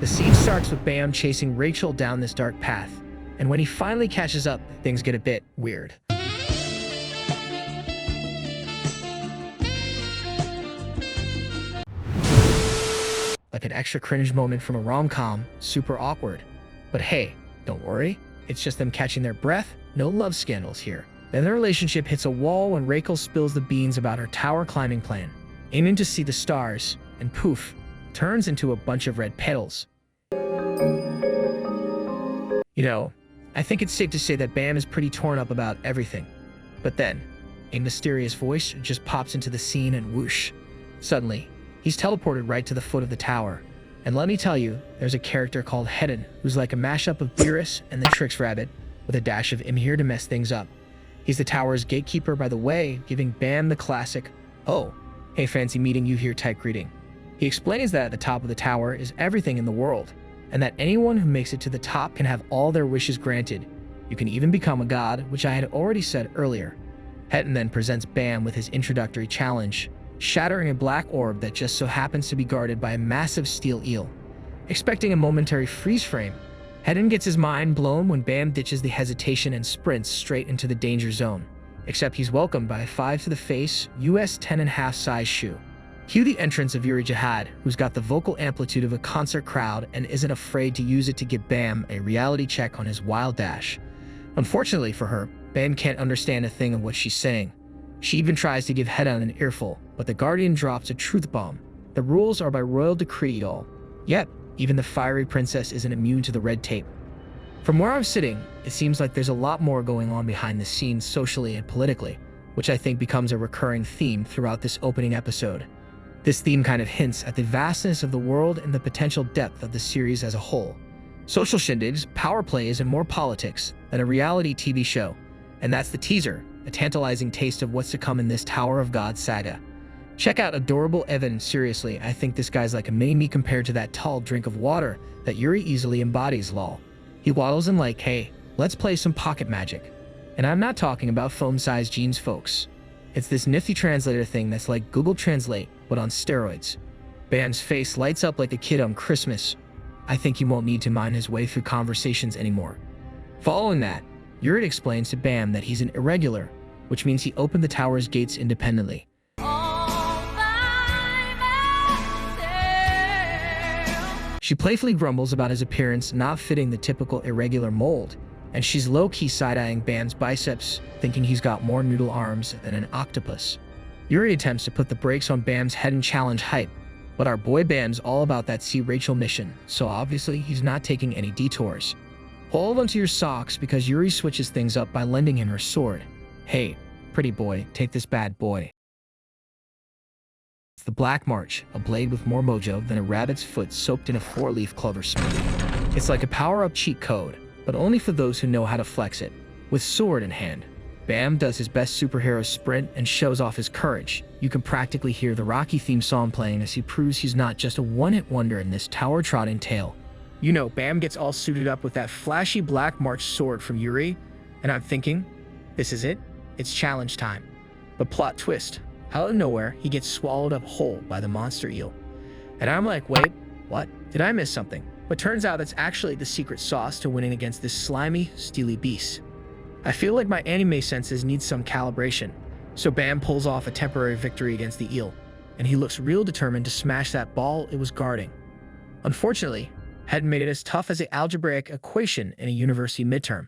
The scene starts with Bam chasing Rachel down this dark path, and when he finally catches up, things get a bit weird. Like an extra cringe moment from a rom-com, super awkward. But hey, don't worry, it's just them catching their breath, no love scandals here. Then the relationship hits a wall when Rachel spills the beans about her tower climbing plan, aiming to see the stars, and poof, turns into a bunch of red petals. You know, I think it's safe to say that Bam is pretty torn up about everything. But then, a mysterious voice just pops into the scene and whoosh. Suddenly, he's teleported right to the foot of the tower. And let me tell you, there's a character called Hedon, who's like a mashup of Beerus and the Trix Rabbit, with a dash of "I'm here to mess things up." He's the tower's gatekeeper, by the way, giving Bam the classic, "Oh, hey, fancy meeting you here" type greeting. He explains that at the top of the tower is everything in the world, and that anyone who makes it to the top can have all their wishes granted. You can even become a god, which I had already said earlier. Hedon then presents Bam with his introductory challenge, shattering a black orb that just so happens to be guarded by a massive steel eel. Expecting a momentary freeze frame, Hedon gets his mind blown when Bam ditches the hesitation and sprints straight into the danger zone. Except he's welcomed by a 5 to the face, US 10.5 size shoe. Cue the entrance of Yuri Jihad, who's got the vocal amplitude of a concert crowd and isn't afraid to use it to give Bam a reality check on his wild dash. Unfortunately for her, Bam can't understand a thing of what she's saying. She even tries to give Hedon an earful, but the Guardian drops a truth bomb. The rules are by royal decree, y'all. Yet, even the fiery princess isn't immune to the red tape. From where I'm sitting, it seems like there's a lot more going on behind the scenes socially and politically, which I think becomes a recurring theme throughout this opening episode. This theme kind of hints at the vastness of the world and the potential depth of the series as a whole. Social shindigs, power plays, and more politics than a reality TV show. And that's the teaser, a tantalizing taste of what's to come in this Tower of God saga. Check out adorable Evan. Seriously, I think this guy's like a mini-me compared to that tall drink of water that Yuri easily embodies, lol. He waddles in like, hey, let's play some pocket magic. And I'm not talking about foam-sized jeans, folks. It's this nifty translator thing that's like Google Translate, but on steroids. Bam's face lights up like a kid on Christmas. I think he won't need to mind his way through conversations anymore. Following that, Yuri explains to Bam that he's an irregular, which means he opened the tower's gates independently. She playfully grumbles about his appearance not fitting the typical irregular mold, and she's low-key side-eyeing Bam's biceps, thinking he's got more noodle arms than an octopus. Yuri attempts to put the brakes on Bam's Hedon challenge hype, but our boy Bam's all about that see Rachel mission, so obviously he's not taking any detours. Hold onto your socks because Yuri switches things up by lending him her sword. Hey, pretty boy, take this bad boy. It's the Black March, a blade with more mojo than a rabbit's foot soaked in a 4-leaf clover smoothie. It's like a power-up cheat code, but only for those who know how to flex it. With sword in hand, Bam does his best superhero sprint and shows off his courage. You can practically hear the Rocky theme song playing as he proves he's not just a one-hit wonder in this tower-trotting tale. You know, Bam gets all suited up with that flashy Black March sword from Yuri, and I'm thinking, this is it? It's challenge time. But plot twist, out of nowhere, he gets swallowed up whole by the monster eel. And I'm like, wait, what? Did I miss something? But turns out that's actually the secret sauce to winning against this slimy, steely beast. I feel like my anime senses need some calibration, so Bam pulls off a temporary victory against the eel, and he looks real determined to smash that ball it was guarding. Unfortunately, Hedon made it as tough as an algebraic equation in a university midterm.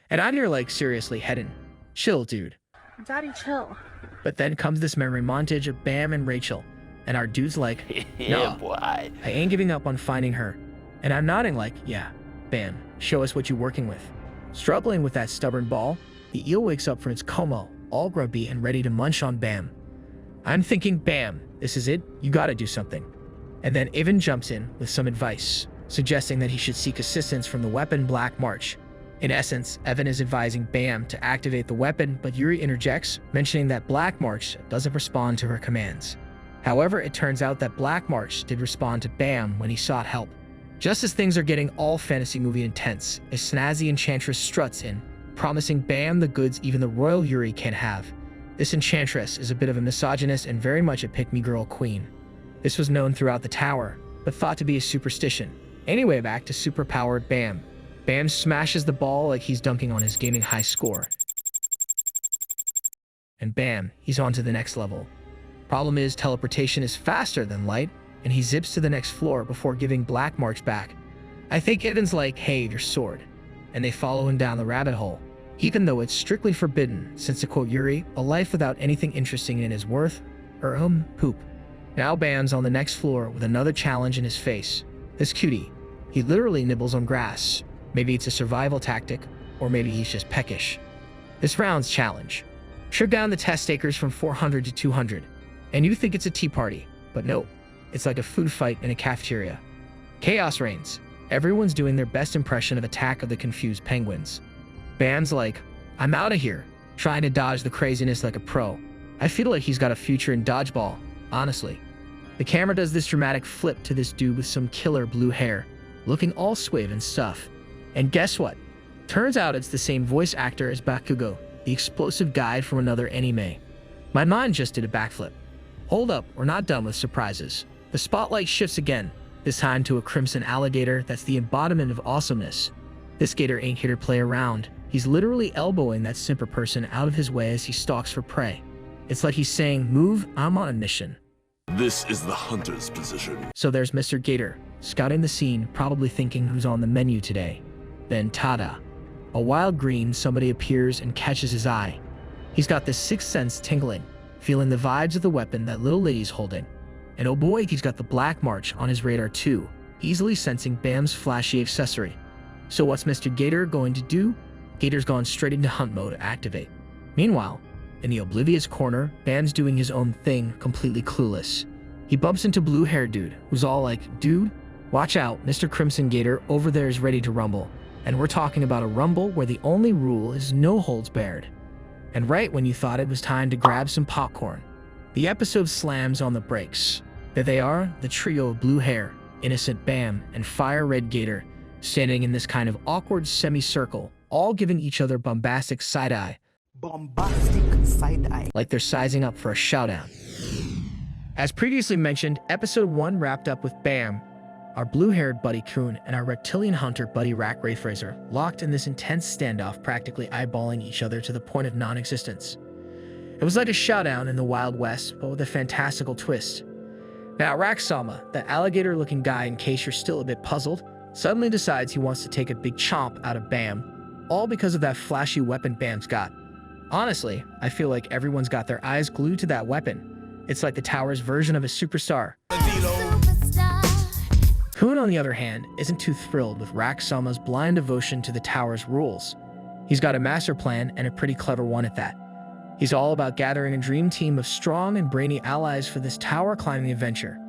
And I'm here like, seriously, Hedon, chill, dude. Daddy, chill. But then comes this memory montage of Bam and Rachel, and our dude's like, Yeah, no, boy. I ain't giving up on finding her. And I'm nodding like, yeah, Bam, show us what you're working with. Struggling with that stubborn ball, the eel wakes up from its coma, all grubby and ready to munch on Bam. I'm thinking, Bam, this is it, you gotta do something. And then Evan jumps in with some advice, suggesting that he should seek assistance from the weapon Black March. In essence, Evan is advising Bam to activate the weapon, but Yuri interjects, mentioning that Black March doesn't respond to her commands. However, it turns out that Black March did respond to Bam when he sought help. Just as things are getting all fantasy movie intense, a snazzy enchantress struts in, promising Bam the goods even the royal Yuri can't have. This enchantress is a bit of a misogynist and very much a pick-me-girl queen. This was known throughout the tower, but thought to be a superstition. Anyway, back to superpowered Bam. Bam smashes the ball like he's dunking on his gaming high score. And bam, he's on to the next level. Problem is, teleportation is faster than light, and he zips to the next floor before giving Black March back. I think Evan's like, hey, your sword. And they follow him down the rabbit hole, even though it's strictly forbidden, since to quote Yuri, a life without anything interesting in is worth, poop. Now Bam's on the next floor with another challenge in his face. This cutie, he literally nibbles on grass. Maybe it's a survival tactic, or maybe he's just peckish. This round's challenge: strip down the test takers from 400 to 200. And you think it's a tea party, but no, it's like a food fight in a cafeteria. Chaos reigns. Everyone's doing their best impression of Attack of the Confused Penguins. Bam's like, I'm out of here, trying to dodge the craziness like a pro. I feel like he's got a future in dodgeball, honestly. The camera does this dramatic flip to this dude with some killer blue hair, looking all suave and stuff. And guess what? Turns out it's the same voice actor as Bakugo, the explosive guide from another anime. My mind just did a backflip. Hold up, we're not done with surprises. The spotlight shifts again, this time to a crimson alligator that's the embodiment of awesomeness. This gator ain't here to play around. He's literally elbowing that simper person out of his way as he stalks for prey. It's like he's saying, move, I'm on a mission. This is the hunter's position. So there's Mr. Gator, scouting the scene, probably thinking who's on the menu today. Then tada! A wild green somebody appears and catches his eye. He's got this sixth sense tingling, feeling the vibes of the weapon that little lady's holding. And oh boy, he's got the Black March on his radar too, easily sensing Bam's flashy accessory. So what's Mr. Gator going to do? Gator's gone straight into hunt mode, activate. Meanwhile, in the oblivious corner, Bam's doing his own thing, completely clueless. He bumps into blue-haired dude, who's all like, dude, watch out, Mr. Crimson Gator over there is ready to rumble. And we're talking about a rumble where the only rule is no holds barred. And right when you thought it was time to grab some popcorn, the episode slams on the brakes. There they are, the trio of blue hair, innocent Bam, and fire red Gator, standing in this kind of awkward semicircle, all giving each other bombastic side-eye. Bombastic side-eye. Like they're sizing up for a showdown. As previously mentioned, episode 1 wrapped up with Bam, our blue-haired buddy Coon, and our reptilian hunter buddy Rack Wraithrazer, locked in this intense standoff, practically eyeballing each other to the point of non-existence. It was like a showdown in the Wild West, but with a fantastical twist. Now, Rack-sama, that alligator-looking guy, in case you're still a bit puzzled, suddenly decides he wants to take a big chomp out of Bam, all because of that flashy weapon Bam's got. Honestly, I feel like everyone's got their eyes glued to that weapon. It's like the tower's version of a superstar. Coon, on the other hand, isn't too thrilled with Rack-sama's blind devotion to the tower's rules. He's got a master plan, and a pretty clever one at that. He's all about gathering a dream team of strong and brainy allies for this tower climbing adventure.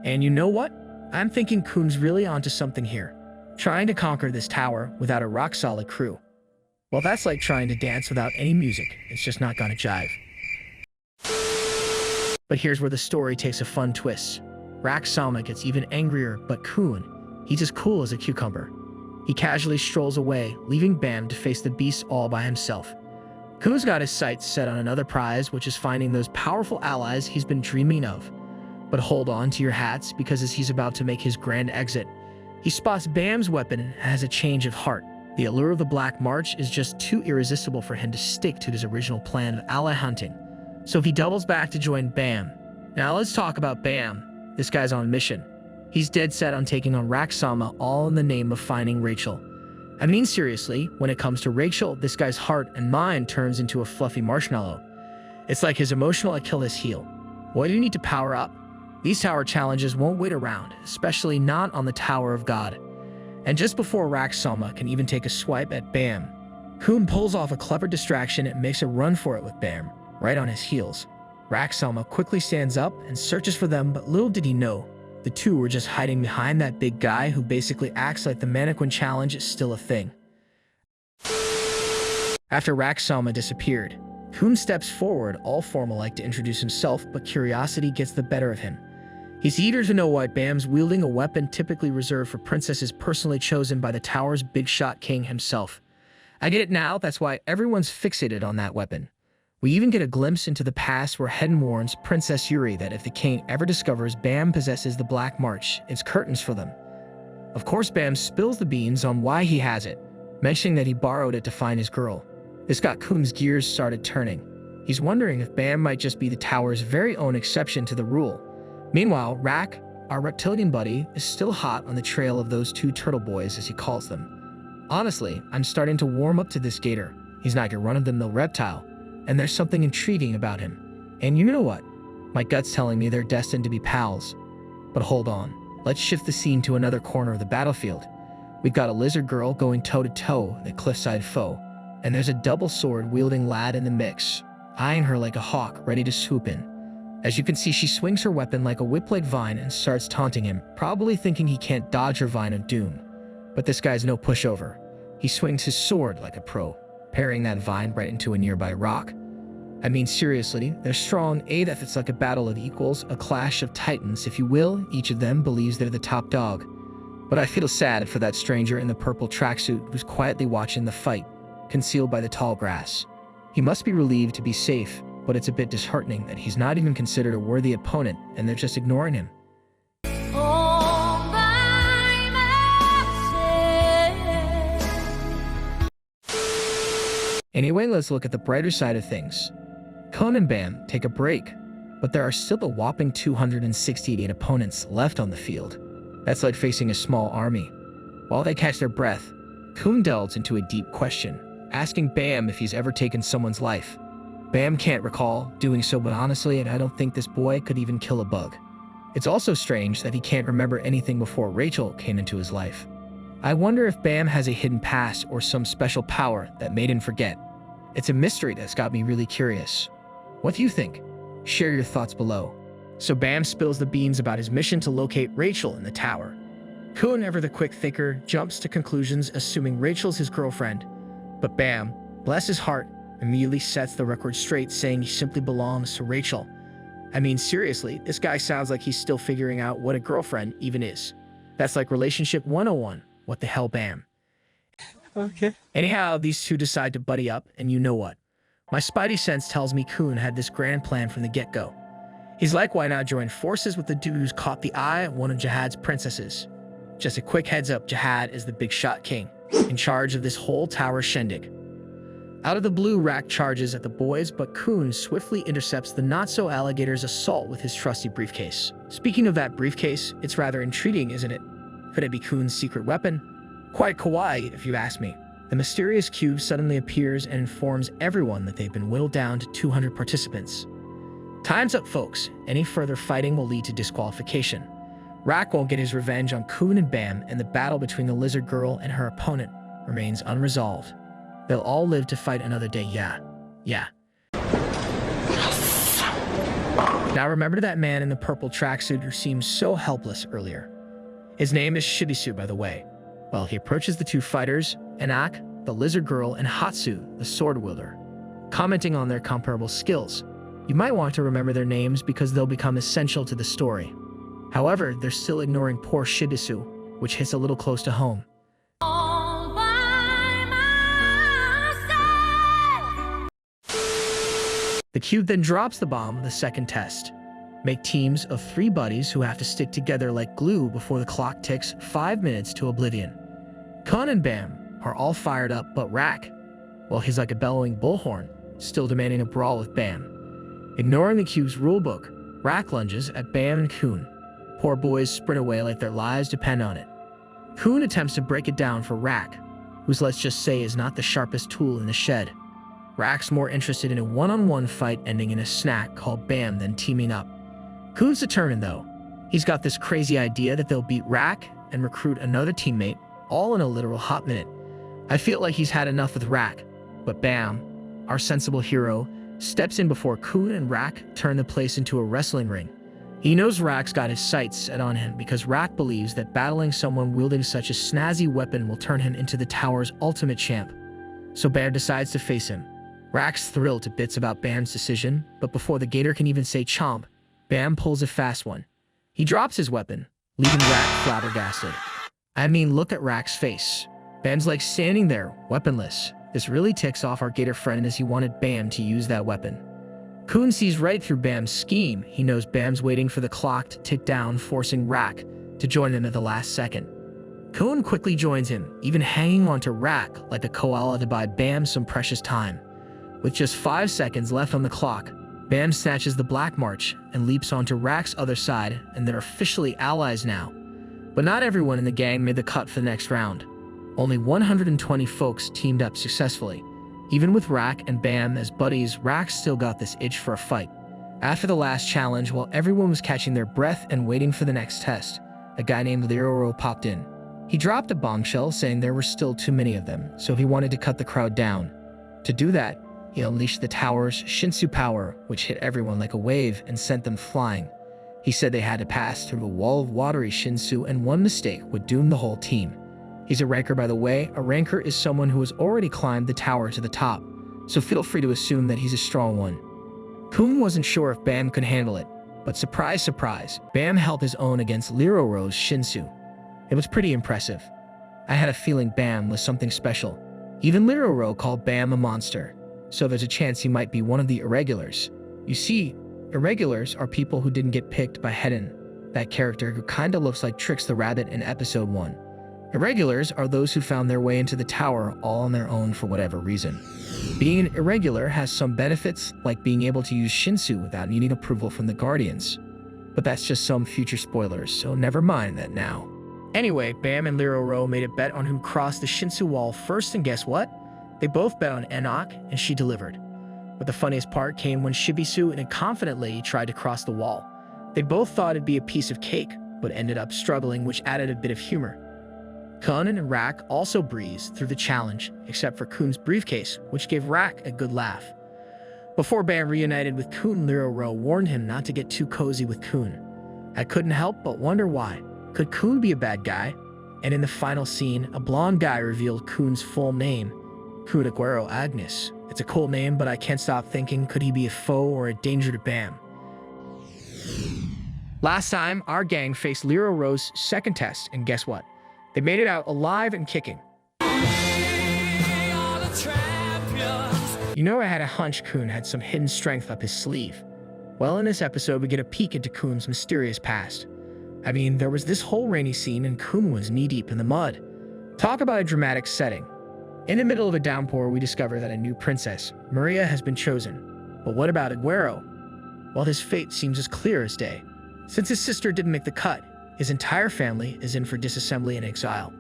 And you know what? I'm thinking Coon's really onto something here. Trying to conquer this tower without a rock-solid crew. Well, that's like trying to dance without any music. It's just not gonna jive. But here's where the story takes a fun twist. Rack-sama gets even angrier, but Coon, he's as cool as a cucumber. He casually strolls away, leaving Bam to face the beast all by himself. Coon's got his sights set on another prize, which is finding those powerful allies he's been dreaming of. But hold on to your hats, because as he's about to make his grand exit, he spots Bam's weapon and has a change of heart. The allure of the Black March is just too irresistible for him to stick to his original plan of ally hunting. So he doubles back to join Bam. Now let's talk about Bam. This guy's on a mission. He's dead set on taking on Rack-sama, all in the name of finding Rachel. I mean, seriously, when it comes to Rachel, this guy's heart and mind turns into a fluffy marshmallow. It's like his emotional Achilles heel. What do you need to power up? These tower challenges won't wait around, especially not on the Tower of God. And just before Rack-sama can even take a swipe at Bam, Coon pulls off a clever distraction and makes a run for it with Bam, right on his heels. Rack-sama quickly stands up and searches for them, but little did he know, the two were just hiding behind that big guy who basically acts like the mannequin challenge is still a thing. After Rack-sama disappeared, Coon steps forward, all formal-like, to introduce himself, but curiosity gets the better of him. He's eager to know why Bam's wielding a weapon typically reserved for princesses personally chosen by the tower's big shot king himself. I get it now, that's why everyone's fixated on that weapon. We even get a glimpse into the past where Hedden warns Princess Yuri that if the king ever discovers Bam possesses the Black March, it's curtains for them. Of course, Bam spills the beans on why he has it, mentioning that he borrowed it to find his girl. This got Coon's gears started turning. He's wondering if Bam might just be the tower's very own exception to the rule. Meanwhile, Rak, our reptilian buddy, is still hot on the trail of those two turtle boys, as he calls them. Honestly, I'm starting to warm up to this gator. He's not your run-of-the-mill reptile, and there's something intriguing about him. And you know what? My gut's telling me they're destined to be pals. But hold on, let's shift the scene to another corner of the battlefield. We've got a lizard girl going toe-to-toe with a cliffside foe, and there's a double sword-wielding lad in the mix, eyeing her like a hawk ready to swoop in. As you can see, she swings her weapon like a whip-like vine and starts taunting him, probably thinking he can't dodge her vine of doom. But this guy's no pushover. He swings his sword like a pro, parrying that vine right into a nearby rock. I mean, seriously, they're strong AF. It's like a battle of equals, a clash of titans, if you will. Each of them believes they're the top dog. But I feel sad for that stranger in the purple tracksuit who's quietly watching the fight, concealed by the tall grass. He must be relieved to be safe, but it's a bit disheartening that he's not even considered a worthy opponent and they're just ignoring him. Anyway, let's look at the brighter side of things. Kun and Bam take a break, but there are still a whopping 268 opponents left on the field. That's like facing a small army. While they catch their breath, Kun delves into a deep question, asking Bam if he's ever taken someone's life. Bam can't recall doing so, but honestly, I don't think this boy could even kill a bug. It's also strange that he can't remember anything before Rachel came into his life. I wonder if Bam has a hidden past or some special power that made him forget. It's a mystery that's got me really curious. What do you think? Share your thoughts below. So Bam spills the beans about his mission to locate Rachel in the tower. Kun, ever the quick thinker, jumps to conclusions assuming Rachel's his girlfriend. But Bam, bless his heart, immediately sets the record straight, saying he simply belongs to Rachel. I mean, seriously, this guy sounds like he's still figuring out what a girlfriend even is. That's like relationship 101. What the hell, Bam? Okay. Anyhow, these two decide to buddy up, and you know what? My spidey sense tells me Kun had this grand plan from the get-go. He's like, why not join forces with the dude who's caught the eye of one of Jihad's princesses? Just a quick heads up, Jihad is the big shot king, in charge of this whole tower shindig. Out of the blue, Rak charges at the boys, but Kun swiftly intercepts the not-so-alligator's assault with his trusty briefcase. Speaking of that briefcase, it's rather intriguing, isn't it? Could it be Kun's secret weapon? Quite kawaii, if you ask me. The mysterious cube suddenly appears and informs everyone that they've been whittled down to 200 participants. Time's up, folks. Any further fighting will lead to disqualification. Rak won't get his revenge on Kun and Bam, and the battle between the lizard girl and her opponent remains unresolved. They'll all live to fight another day, yeah. Now remember that man in the purple tracksuit who seemed so helpless earlier? His name is Shibisu, by the way. Well, he approaches the two fighters, Anak, the lizard girl, and Hatsu, the sword wielder, commenting on their comparable skills. You might want to remember their names because they'll become essential to the story. However, they're still ignoring poor Shibisu, which hits a little close to home. The cube then drops the bomb of the second test. Make teams of 3 buddies who have to stick together like glue before the clock ticks 5 minutes to oblivion. Kun and Bam are all fired up, but Rak, well, he's like a bellowing bullhorn, still demanding a brawl with Bam. Ignoring the cube's rulebook, Rak lunges at Bam and Kun. Poor boys sprint away like their lives depend on it. Kun attempts to break it down for Rak, whose, let's just say, is not the sharpest tool in the shed. Rak's more interested in a one-on-one fight ending in a snack called Bam than teaming up. Kun's determined, though. He's got this crazy idea that they'll beat Rak and recruit another teammate, all in a literal hot minute. I feel like he's had enough with Rak, but Bam, our sensible hero, steps in before Kun and Rak turn the place into a wrestling ring. He knows Rak's got his sights set on him because Rak believes that battling someone wielding such a snazzy weapon will turn him into the tower's ultimate champ. So Bam decides to face him. Rak's thrilled to bits about Bam's decision, but before the gator can even say chomp, Bam pulls a fast one. He drops his weapon, leaving Rak flabbergasted. I mean, look at Rak's face. Bam's like standing there, weaponless. This really ticks off our gator friend as he wanted Bam to use that weapon. Kun sees right through Bam's scheme. He knows Bam's waiting for the clock to tick down, forcing Rak to join him at the last second. Kun quickly joins him, even hanging onto Rack like a koala to buy Bam some precious time. With just 5 seconds left on the clock, Bam snatches the Black March and leaps onto Rack's other side, and they're officially allies now. But not everyone in the gang made the cut for the next round. Only 120 folks teamed up successfully. Even with Rack and Bam as buddies, Rack still got this itch for a fight. After the last challenge, while everyone was catching their breath and waiting for the next test, a guy named Liroro popped in. He dropped a bombshell saying there were still too many of them, so he wanted to cut the crowd down. To do that, he unleashed the tower's Shinsu power, which hit everyone like a wave and sent them flying. He said they had to pass through a wall of watery Shinsu, and one mistake would doom the whole team. He's a ranker, by the way. A ranker is someone who has already climbed the tower to the top, so feel free to assume that he's a strong one. Kun wasn't sure if Bam could handle it, but surprise, surprise, Bam held his own against Liroro's Shinsu. It was pretty impressive. I had a feeling Bam was something special. Even Liroro called Bam a monster, so there's a chance he might be one of the irregulars. You see, irregulars are people who didn't get picked by Hedon, that character who kinda looks like Trix the Rabbit in episode 1. Irregulars are those who found their way into the tower all on their own for whatever reason. Being an irregular has some benefits, like being able to use Shinsu without needing approval from the Guardians. But that's just some future spoilers, so never mind that now. Anyway, Bam and Liroro made a bet on who crossed the Shinsu wall first, and guess what? They both bet on Enoch, and she delivered. But the funniest part came when Shibisu and confidently tried to cross the wall. They both thought it'd be a piece of cake, but ended up struggling, which added a bit of humor. Kun and Rack also breezed through the challenge, except for Kun's briefcase, which gave Rack a good laugh. Before Bam reunited with Kun, Liroro warned him not to get too cozy with Kun. I couldn't help but wonder why. Could Kun be a bad guy? And in the final scene, a blonde guy revealed Kun's full name, Kun Aguero Agnes. It's a cool name, but I can't stop thinking, could he be a foe or a danger to Bam? Last time, our gang faced Liroro's second test, and guess what? They made it out alive and kicking. You know, I had a hunch Kun had some hidden strength up his sleeve. Well, in this episode, we get a peek into Kun's mysterious past. I mean, there was this whole rainy scene and Kun was knee-deep in the mud. Talk about a dramatic setting. In the middle of a downpour, we discover that a new princess, Maria, has been chosen. But what about Aguero? Well, his fate seems as clear as day. Since his sister didn't make the cut, his entire family is in for disassembly and exile.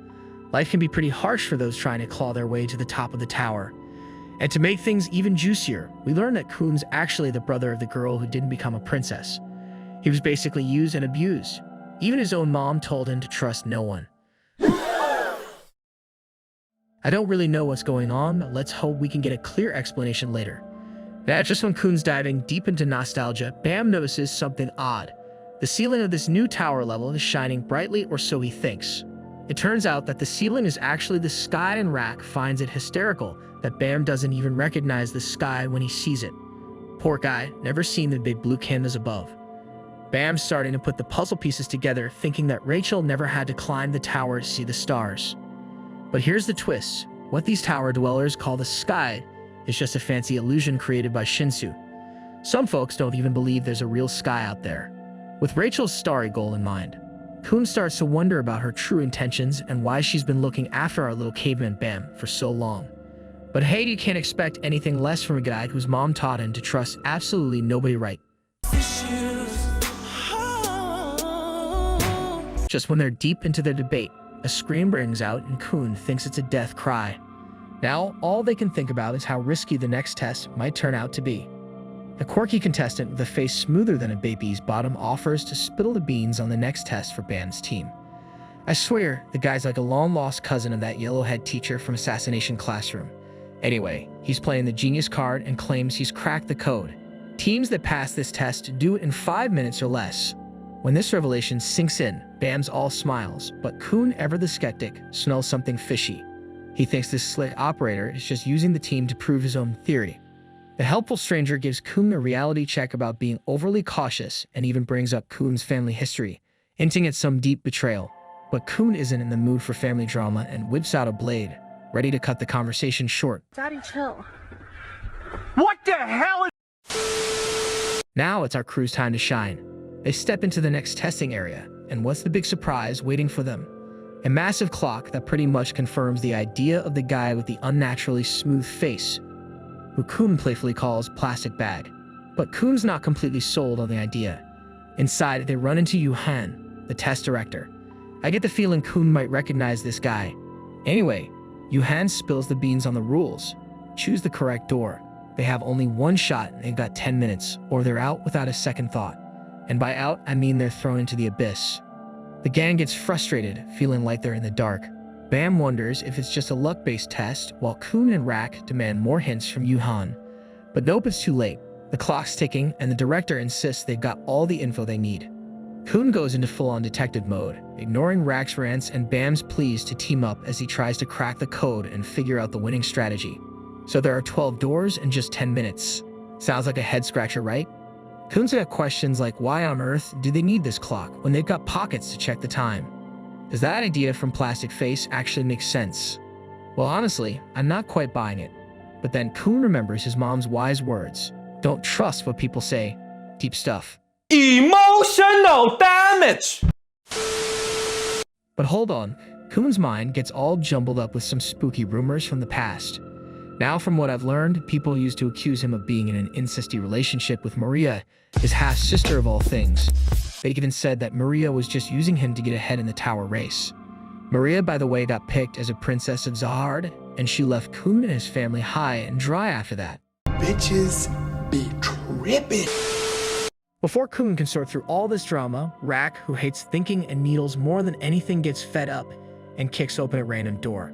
Life can be pretty harsh for those trying to claw their way to the top of the tower. And to make things even juicier, we learn that Kun's actually the brother of the girl who didn't become a princess. He was basically used and abused. Even his own mom told him to trust no one. I don't really know what's going on, but let's hope we can get a clear explanation later. Now, just when Kun's diving deep into nostalgia, Bam notices something odd. The ceiling of this new tower level is shining brightly, or so he thinks. It turns out that the ceiling is actually the sky, and Rack finds it hysterical that Bam doesn't even recognize the sky when he sees it. Poor guy, never seen the big blue canvas above. Bam's starting to put the puzzle pieces together, thinking that Rachel never had to climb the tower to see the stars. But here's the twist. What these tower dwellers call the sky is just a fancy illusion created by Shinsu. Some folks don't even believe there's a real sky out there. With Rachel's starry goal in mind, Kun starts to wonder about her true intentions and why she's been looking after our little caveman Bam for so long. But hey, you can't expect anything less from a guy whose mom taught him to trust absolutely nobody, right? Just when they're deep into their debate, a scream rings out and Kun thinks it's a death cry. Now, all they can think about is how risky the next test might turn out to be. A quirky contestant with a face smoother than a baby's bottom offers to spill the beans on the next test for Bam's team. I swear, the guy's like a long-lost cousin of that yellowhead teacher from Assassination Classroom. Anyway, he's playing the genius card and claims he's cracked the code. Teams that pass this test do it in 5 minutes or less. When this revelation sinks in, Bam's all smiles, but Kun, ever the skeptic, smells something fishy. He thinks this slick operator is just using the team to prove his own theory. The helpful stranger gives Kun a reality check about being overly cautious and even brings up Kun's family history, hinting at some deep betrayal. But Kun isn't in the mood for family drama and whips out a blade, ready to cut the conversation short. Daddy, chill. What the hell is... Now it's our crew's time to shine. They step into the next testing area, and what's the big surprise waiting for them? A massive clock that pretty much confirms the idea of the guy with the unnaturally smooth face, who Kun playfully calls Plastic Bag. But Kun's not completely sold on the idea. Inside, they run into Yuhan, the test director. I get the feeling Kun might recognize this guy. Anyway, Yuhan spills the beans on the rules. Choose the correct door. They have only one shot and they've got 10 minutes, or they're out without a second thought. And by out, I mean they're thrown into the abyss. The gang gets frustrated, feeling like they're in the dark. Bam wonders if it's just a luck-based test, while Kun and Rak demand more hints from Yuhan. But nope, it's too late. The clock's ticking, and the director insists they've got all the info they need. Kun goes into full-on detective mode, ignoring Rak's rants and Bam's pleas to team up as he tries to crack the code and figure out the winning strategy. So there are 12 doors in just 10 minutes. Sounds like a head-scratcher, right? Kun's got questions like, why on earth do they need this clock when they've got pockets to check the time? Does that idea from Plastic Face actually make sense? Well, honestly, I'm not quite buying it. But then Kun remembers his mom's wise words. Don't trust what people say. Deep stuff. Emotional damage! But hold on, Kun's mind gets all jumbled up with some spooky rumors from the past. Now, from what I've learned, people used to accuse him of being in an incesty relationship with Maria, his half-sister of all things. They even said that Maria was just using him to get ahead in the tower race. Maria, by the way, got picked as a princess of Zahard, and she left Kun and his family high and dry after that. Bitches be tripping. Before Kun can sort through all this drama, Rak, who hates thinking and needles more than anything, gets fed up and kicks open a random door.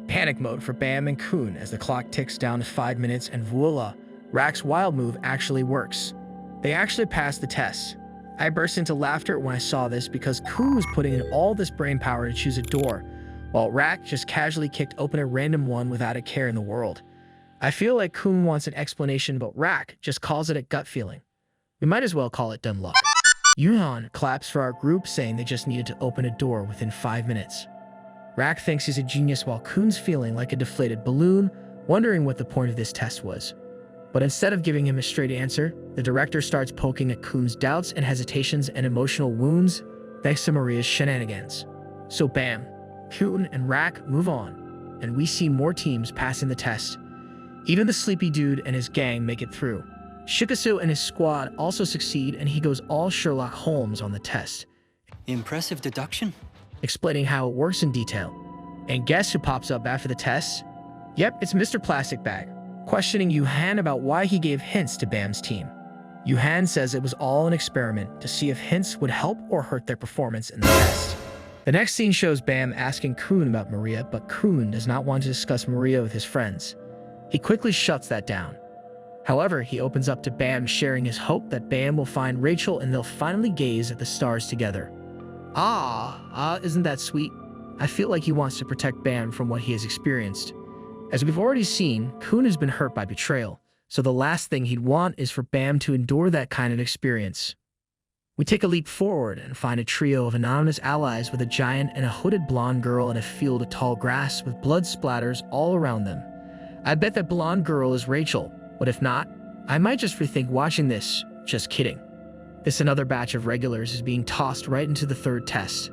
Panic mode for Bam and Kun as the clock ticks down to 5 minutes, and voila, Rak's wild move actually works. They actually pass the test. I burst into laughter when I saw this because Kun was putting in all this brain power to choose a door, while Rak just casually kicked open a random one without a care in the world. I feel like Kun wants an explanation, but Rak just calls it a gut feeling. We might as well call it dumb luck. Yuhan claps for our group, saying they just needed to open a door within 5 minutes. Rak thinks he's a genius while Kun's feeling like a deflated balloon, wondering what the point of this test was. But instead of giving him a straight answer, the director starts poking at Kun's doubts and hesitations and emotional wounds thanks to Maria's shenanigans. So Bam, Kun, and Rak move on, and we see more teams passing the test. Even the sleepy dude and his gang make it through. Shikasu and his squad also succeed, and he goes all Sherlock Holmes on the test, Impressive deduction. explaining how it works in detail. And guess who pops up after the test? Yep, it's Mr. Plastic Bag, questioning Yuhan about why he gave hints to Bam's team. Yuhan says it was all an experiment to see if hints would help or hurt their performance in the test. The next scene shows Bam asking Kun about Maria, but Kun does not want to discuss Maria with his friends. He quickly shuts that down. However, he opens up to Bam, sharing his hope that Bam will find Rachel and they'll finally gaze at the stars together. Isn't that sweet? I feel like he wants to protect Bam from what he has experienced. As we've already seen, Kun has been hurt by betrayal, so the last thing he'd want is for Bam to endure that kind of experience. We take a leap forward and find a trio of anonymous allies with a giant and a hooded blonde girl in a field of tall grass with blood splatters all around them. I bet that blonde girl is Rachel, but if not, I might just rethink watching this. Just kidding. This another batch of regulars is being tossed right into the third test.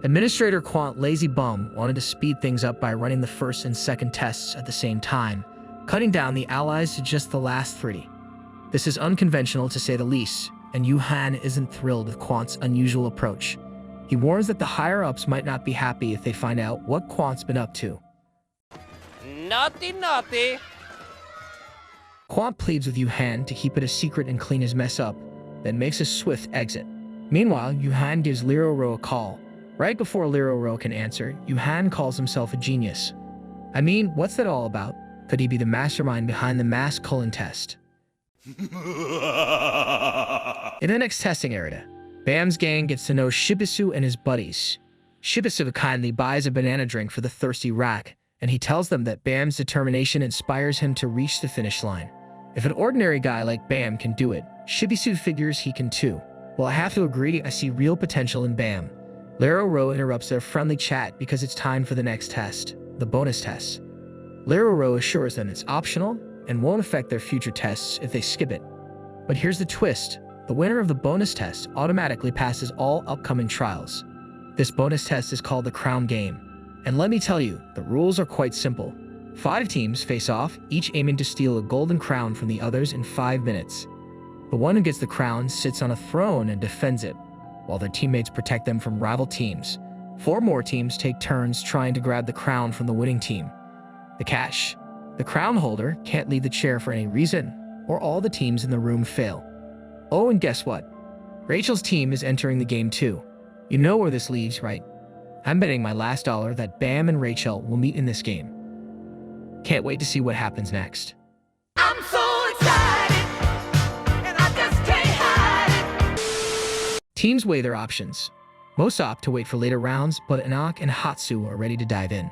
Administrator Quant Lazy Bum wanted to speed things up by running the first and second tests at the same time, cutting down the allies to just the last 3. This is unconventional to say the least, and Yuhan isn't thrilled with Quant's unusual approach. He warns that the higher-ups might not be happy if they find out what Quant's been up to. Naughty, naughty. Quant pleads with Yuhan to keep it a secret and clean his mess up, then makes a swift exit. Meanwhile, Yuhan gives Liroro a call. Right before Liroro can answer, Yuhan calls himself a genius. I mean, what's that all about? Could he be the mastermind behind the mass Cullen test? In the next testing area, Bam's gang gets to know Shibisu and his buddies. Shibisu kindly buys a banana drink for the thirsty Rak, and he tells them that Bam's determination inspires him to reach the finish line. If an ordinary guy like Bam can do it, Shibisu figures he can too. Well, I have to agree, I see real potential in Bam. Liroro interrupts their friendly chat because it's time for the next test, the bonus test. Liroro assures them it's optional and won't affect their future tests if they skip it. But here's the twist. The winner of the bonus test automatically passes all upcoming trials. This bonus test is called the Crown Game, and let me tell you, the rules are quite simple. 5 teams face off, each aiming to steal a golden crown from the others in 5 minutes. The one who gets the crown sits on a throne and defends it, while their teammates protect them from rival teams. 4 more teams take turns trying to grab the crown from the winning team. The catch: the crown holder can't leave the chair for any reason, or all the teams in the room fail. Oh, and guess what? Rachel's team is entering the game too. You know where this leaves, right? I'm betting my last dollar that Bam and Rachel will meet in this game. Can't wait to see what happens next. I'm so excited, and I just can't hide it. Teams weigh their options. Most opt to wait for later rounds, but Anak and Hatsu are ready to dive in.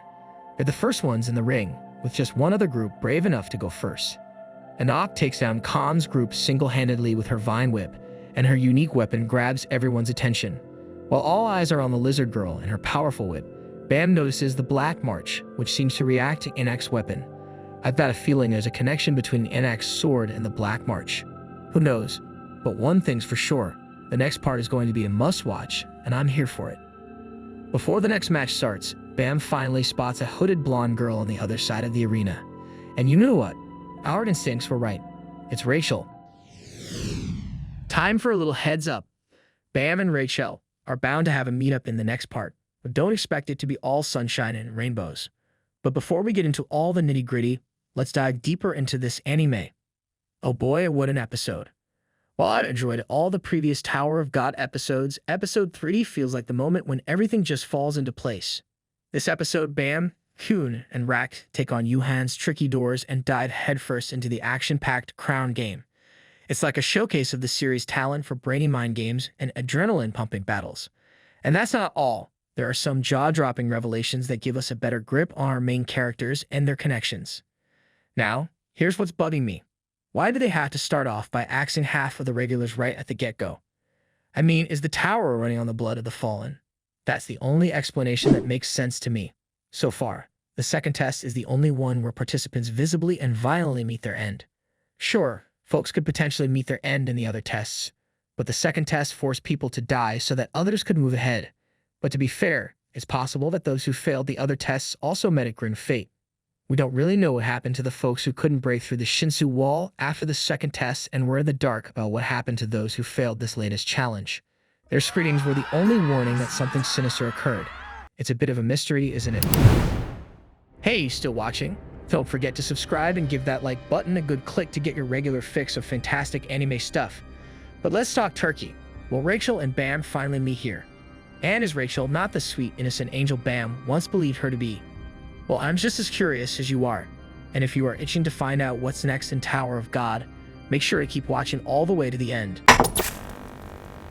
They're the first ones in the ring, with just one other group brave enough to go first. Anak takes down Khan's group single-handedly with her Vine Whip, and her unique weapon grabs everyone's attention. While all eyes are on the Lizard Girl and her powerful whip, Bam notices the Black March, which seems to react to Anak's weapon. I've got a feeling there's a connection between Anak's sword and the Black March. Who knows? But one thing's for sure, the next part is going to be a must-watch, and I'm here for it. Before the next match starts, Bam finally spots a hooded blonde girl on the other side of the arena. And you know what? Our instincts were right. It's Rachel. Time for a little heads up. Bam and Rachel are bound to have a meetup in the next part, but don't expect it to be all sunshine and rainbows. But before we get into all the nitty-gritty, let's dive deeper into this anime. Oh boy, what an episode. While I've enjoyed all the previous Tower of God episodes, episode 3 feels like the moment when everything just falls into place. This episode, Bam, Hyun, and Rak take on Yuhan's tricky doors and dive headfirst into the action-packed Crown Game. It's like a showcase of the series' talent for brainy mind games and adrenaline-pumping battles. And that's not all. There are some jaw-dropping revelations that give us a better grip on our main characters and their connections. Now, here's what's bugging me. Why do they have to start off by axing half of the regulars right at the get-go? I mean, is the tower running on the blood of the fallen? That's the only explanation that makes sense to me. So far, the second test is the only one where participants visibly and violently meet their end. Sure, folks could potentially meet their end in the other tests, but the second test forced people to die so that others could move ahead. But to be fair, it's possible that those who failed the other tests also met a grim fate. We don't really know what happened to the folks who couldn't break through the Shinsu wall after the second test and were in the dark about what happened to those who failed this latest challenge. Their screams were the only warning that something sinister occurred. It's a bit of a mystery, isn't it? Hey, you still watching? Don't forget to subscribe and give that like button a good click to get your regular fix of fantastic anime stuff. But let's talk turkey. Will Rachel and Bam finally meet here? And is Rachel not the sweet, innocent angel Bam once believed her to be? Well, I'm just as curious as you are. And if you are itching to find out what's next in Tower of God, make sure to keep watching all the way to the end.